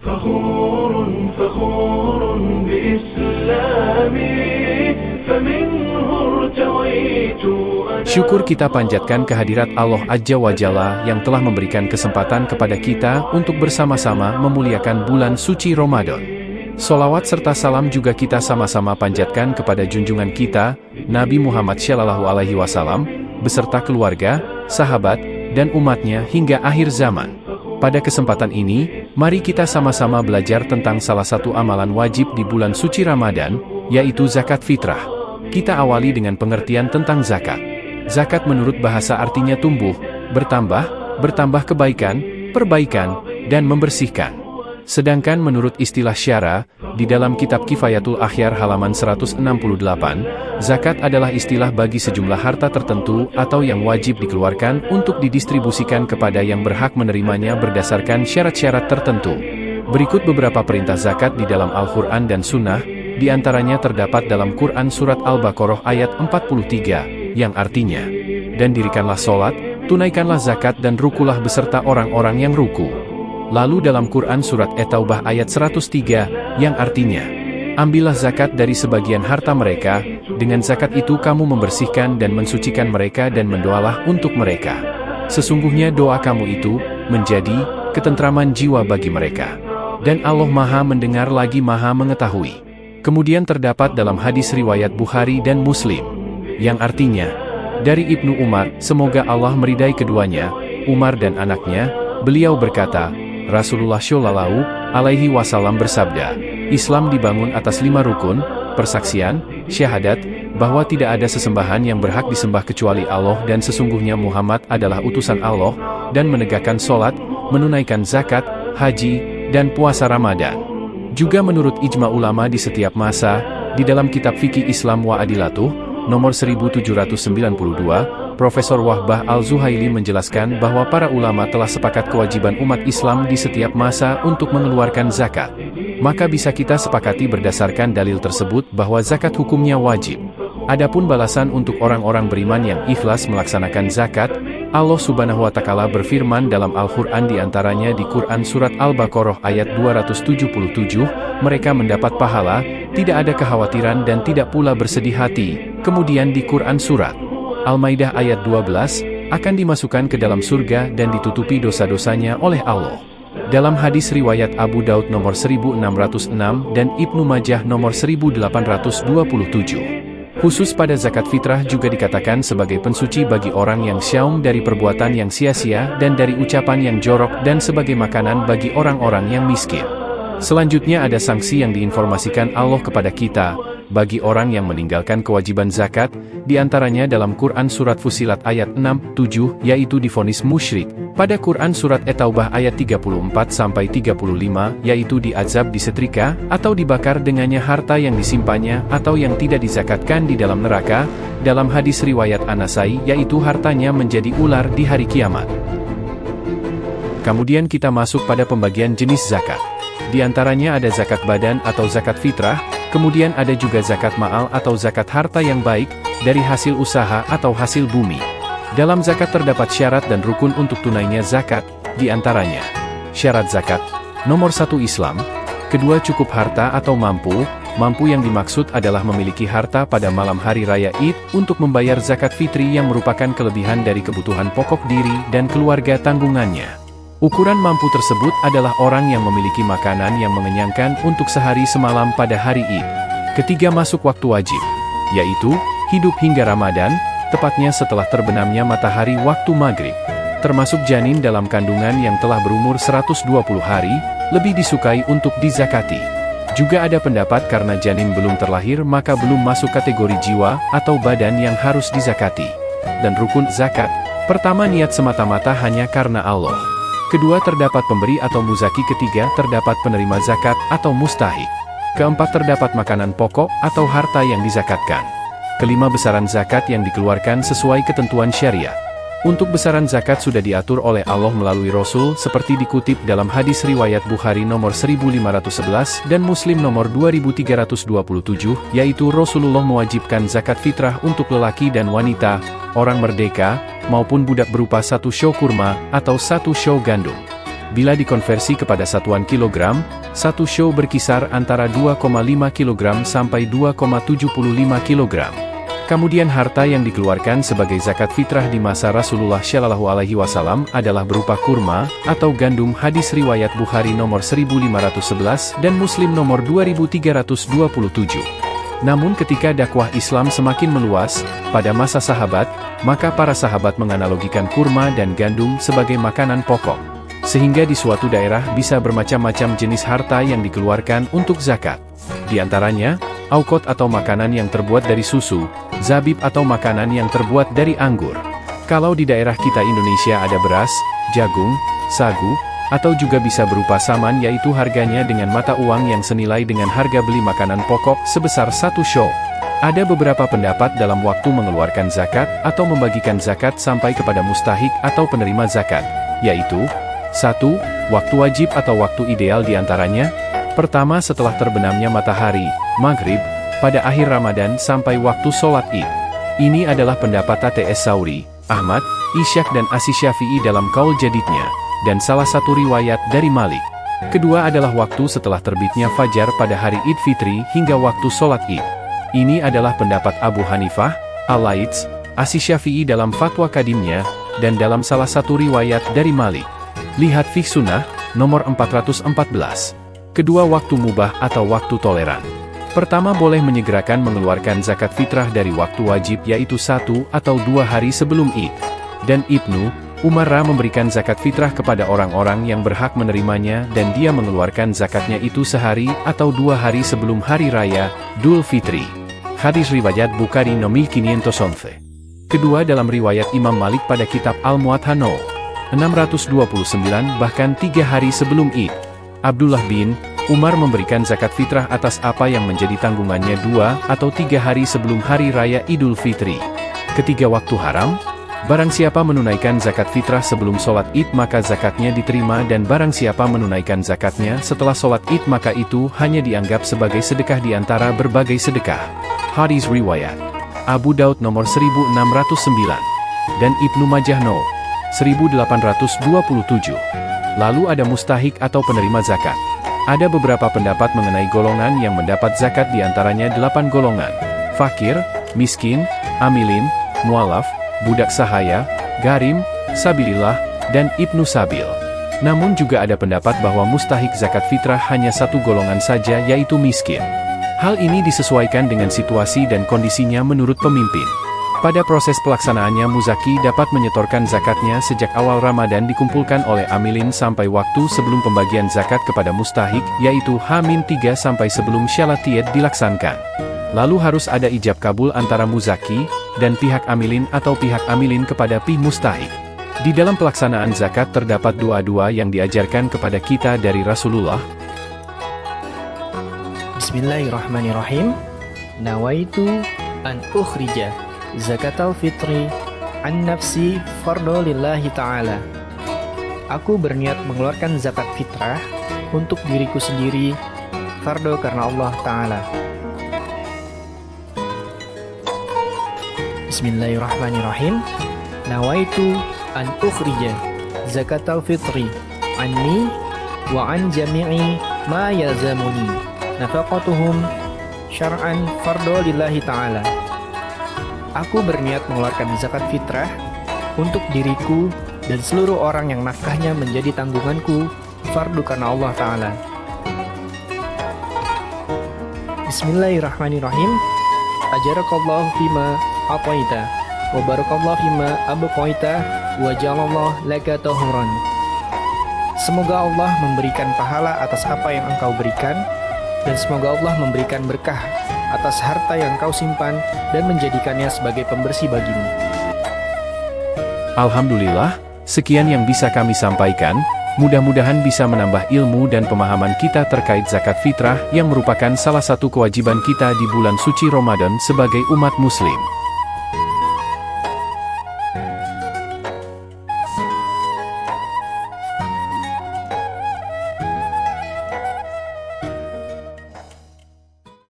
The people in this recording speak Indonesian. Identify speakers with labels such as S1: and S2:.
S1: فخور فخور بإسلامي فمنه ارتويت
S2: Syukur kita panjatkan kehadirat Allah Azza wa Jalla yang telah memberikan kesempatan kepada kita untuk bersama-sama memuliakan bulan suci Ramadan. Sholawat serta salam juga kita sama-sama panjatkan kepada junjungan kita, Nabi Muhammad SAW, beserta keluarga, sahabat, dan umatnya hingga akhir zaman. Pada kesempatan ini, mari kita sama-sama belajar tentang salah satu amalan wajib di bulan suci Ramadan, yaitu zakat fitrah. Kita awali dengan pengertian tentang zakat. Zakat menurut bahasa artinya tumbuh, bertambah kebaikan, perbaikan, dan membersihkan. Sedangkan menurut istilah syara, di dalam kitab Kifayatul Akhyar halaman 168, zakat adalah istilah bagi sejumlah harta tertentu atau yang wajib dikeluarkan untuk didistribusikan kepada yang berhak menerimanya berdasarkan syarat-syarat tertentu. Berikut beberapa perintah zakat di dalam Al-Quran dan Sunnah, di antaranya terdapat dalam Quran Surat Al-Baqarah ayat 43, yang artinya, dan dirikanlah sholat, tunaikanlah zakat dan rukulah beserta orang-orang yang ruku. Lalu dalam Quran Surat At-Taubah ayat 103, yang artinya, ambillah zakat dari sebagian harta mereka, dengan zakat itu kamu membersihkan dan mensucikan mereka dan mendoalah untuk mereka. Sesungguhnya doa kamu itu, menjadi ketentraman jiwa bagi mereka. Dan Allah Maha mendengar lagi Maha mengetahui. Kemudian terdapat dalam hadis riwayat Bukhari dan Muslim, yang artinya, dari Ibnu Umar, semoga Allah meridai keduanya, Umar dan anaknya, beliau berkata, Rasulullah Shallallahu Alaihi Wasallam bersabda, Islam dibangun atas 5 rukun, persaksian, syahadat, bahwa tidak ada sesembahan yang berhak disembah kecuali Allah dan sesungguhnya Muhammad adalah utusan Allah, dan menegakkan sholat, menunaikan zakat, haji, dan puasa Ramadan. Juga menurut ijma ulama di setiap masa, di dalam kitab Fikih Islam wa Adilatuh, nomor 1792, Profesor Wahbah Al-Zuhaili menjelaskan bahwa para ulama telah sepakat kewajiban umat Islam di setiap masa untuk mengeluarkan zakat. Maka bisa kita sepakati berdasarkan dalil tersebut bahwa zakat hukumnya wajib. Adapun balasan untuk orang-orang beriman yang ikhlas melaksanakan zakat, Allah Subhanahu wa Ta'ala berfirman dalam Al-Quran diantaranya di Quran Surat Al-Baqarah ayat 277, mereka mendapat pahala, tidak ada kekhawatiran dan tidak pula bersedih hati. Kemudian di Quran Surat Al-Maidah ayat 12, akan dimasukkan ke dalam surga dan ditutupi dosa-dosanya oleh Allah. Dalam hadis riwayat Abu Daud nomor 1606 dan Ibnu Majah nomor 1827. Khusus pada zakat fitrah juga dikatakan sebagai pensuci bagi orang yang syaum dari perbuatan yang sia-sia dan dari ucapan yang jorok dan sebagai makanan bagi orang-orang yang miskin. Selanjutnya ada sanksi yang diinformasikan Allah kepada kita, bagi orang yang meninggalkan kewajiban zakat, diantaranya dalam Quran Surat Fusilat ayat 6-7, yaitu divonis musyrik, pada Quran Surat At-Taubah ayat 34-35, yaitu diazab disetrika, atau dibakar dengannya harta yang disimpannya, atau yang tidak dizakatkan di dalam neraka, dalam hadis riwayat An-Nasai, yaitu hartanya menjadi ular di hari kiamat. Kemudian kita masuk pada pembagian jenis zakat. Di antaranya ada zakat badan atau zakat fitrah, kemudian ada juga zakat ma'al atau zakat harta yang baik, dari hasil usaha atau hasil bumi. Dalam zakat terdapat syarat dan rukun untuk tunainya zakat, di antaranya. Syarat zakat, nomor 1 Islam, kedua cukup harta atau mampu yang dimaksud adalah memiliki harta pada malam hari raya Id, untuk membayar zakat fitri yang merupakan kelebihan dari kebutuhan pokok diri dan keluarga tanggungannya. Ukuran mampu tersebut adalah orang yang memiliki makanan yang mengenyangkan untuk sehari semalam pada hari Id. Ketiga masuk waktu wajib, yaitu, hidup hingga Ramadan, tepatnya setelah terbenamnya matahari waktu maghrib. Termasuk janin dalam kandungan yang telah berumur 120 hari, lebih disukai untuk dizakati. Juga ada pendapat karena janin belum terlahir maka belum masuk kategori jiwa atau badan yang harus dizakati. Dan rukun zakat, pertama niat semata-mata hanya karena Allah. Kedua terdapat pemberi atau muzaki, ketiga terdapat penerima zakat atau mustahik. Keempat terdapat makanan pokok atau harta yang dizakatkan. Kelima besaran zakat yang dikeluarkan sesuai ketentuan syariat. Untuk besaran zakat sudah diatur oleh Allah melalui Rasul seperti dikutip dalam hadis riwayat Bukhari nomor 1511 dan Muslim nomor 2327, yaitu Rasulullah mewajibkan zakat fitrah untuk lelaki dan wanita, orang merdeka, maupun budak berupa 1 syau kurma atau 1 syau gandum. Bila dikonversi kepada satuan kilogram, satu show berkisar antara 2,5 kg sampai 2,75 kg. Kemudian harta yang dikeluarkan sebagai zakat fitrah di masa Rasulullah Shallallahu Alaihi Wasallam adalah berupa kurma atau gandum. Hadis riwayat Bukhari nomor 1511 dan Muslim nomor 2327. Namun ketika dakwah Islam semakin meluas, pada masa sahabat, maka para sahabat menganalogikan kurma dan gandum sebagai makanan pokok. Sehingga di suatu daerah bisa bermacam-macam jenis harta yang dikeluarkan untuk zakat. Di antaranya, aukot atau makanan yang terbuat dari susu, zabib atau makanan yang terbuat dari anggur. Kalau di daerah kita Indonesia ada beras, jagung, sagu, atau juga bisa berupa saman yaitu harganya dengan mata uang yang senilai dengan harga beli makanan pokok sebesar satu show. Ada beberapa pendapat dalam waktu mengeluarkan zakat atau membagikan zakat sampai kepada mustahik atau penerima zakat, yaitu 1. Waktu wajib atau waktu ideal diantaranya. Pertama, setelah terbenamnya matahari, maghrib, pada akhir Ramadan sampai waktu sholat Id. Ini adalah pendapat ATS Sauri, Ahmad, Ishaq dan Asy Syafi'i dalam kaul jadidnya, dan salah satu riwayat dari Malik. Kedua adalah waktu setelah terbitnya fajar pada hari Id Fitri hingga waktu sholat Id. Ini adalah pendapat Abu Hanifah, Al-Laits, Asy Syafi'i dalam fatwa kadimnya, dan dalam salah satu riwayat dari Malik. Lihat Fiqh Sunnah, nomor 414. Kedua, waktu mubah atau waktu toleran. Pertama, boleh menyegerakan mengeluarkan zakat fitrah dari waktu wajib yaitu 1 atau 2 hari sebelum Id. Dan Ibnu Umar memberikan zakat fitrah kepada orang-orang yang berhak menerimanya dan dia mengeluarkan zakatnya itu sehari atau 2 hari sebelum hari raya, Dhul Fitri. Hadis riwayat Bukhari nomor 511. Kedua, dalam riwayat Imam Malik pada kitab Al-Muwatta 629 bahkan 3 hari sebelum Id. Abdullah bin Umar memberikan zakat fitrah atas apa yang menjadi tanggungannya 2 atau 3 hari sebelum hari raya Idul Fitri. Ketiga, waktu haram. Barang siapa menunaikan zakat fitrah sebelum sholat Id maka zakatnya diterima dan barang siapa menunaikan zakatnya setelah sholat Id maka itu hanya dianggap sebagai sedekah di antara berbagai sedekah. Hadis riwayat Abu Daud nomor 1609 dan Ibnu Majah no. 1827. Lalu ada mustahik atau penerima zakat. Ada beberapa pendapat mengenai golongan yang mendapat zakat diantaranya 8 golongan. Fakir, miskin, amilin, mualaf, budak sahaya, garim, sabilillah, dan ibnu sabil. Namun juga ada pendapat bahwa mustahik zakat fitrah hanya satu golongan saja yaitu miskin. Hal ini disesuaikan dengan situasi dan kondisinya menurut pemimpin. Pada proses pelaksanaannya muzaki dapat menyetorkan zakatnya sejak awal Ramadan dikumpulkan oleh amilin sampai waktu sebelum pembagian zakat kepada mustahik, yaitu H-3 sampai sebelum syalatiyat dilaksanakan. Lalu harus ada ijab kabul antara muzaki dan pihak amilin atau pihak amilin kepada pihak mustahik. Di dalam pelaksanaan zakat terdapat doa-doa yang diajarkan kepada kita dari Rasulullah.
S3: Bismillahirrahmanirrahim. Nawaitu an ukhrija zakatal fitri an nafsi fardo lillahi ta'ala. Aku berniat mengeluarkan zakat fitrah untuk diriku sendiri, fardo karena Allah Ta'ala. Bismillahirrahmanirrahim. Nawaitu an ukhrija zakatal fitri anni wa an jami'i ma yalzamuni nafaqatuhum syar'an fardo lillahi ta'ala. Aku berniat mengeluarkan zakat fitrah untuk diriku dan seluruh orang yang nafkahnya menjadi tanggunganku, fardu karena Allah Ta'ala. Bismillahirrahmanirrahim. Ajarakallahu fima ataita wa barakallahu fima abqaita wa ja'alallahu laka tahuran. Semoga Allah memberikan pahala atas apa yang engkau berikan, dan semoga Allah memberikan berkah atas harta yang kau simpan dan menjadikannya sebagai pembersih bagimu.
S2: Alhamdulillah, sekian yang bisa kami sampaikan. Mudah-mudahan bisa menambah ilmu dan pemahaman kita terkait zakat fitrah yang merupakan salah satu kewajiban kita di bulan suci Ramadan sebagai umat muslim.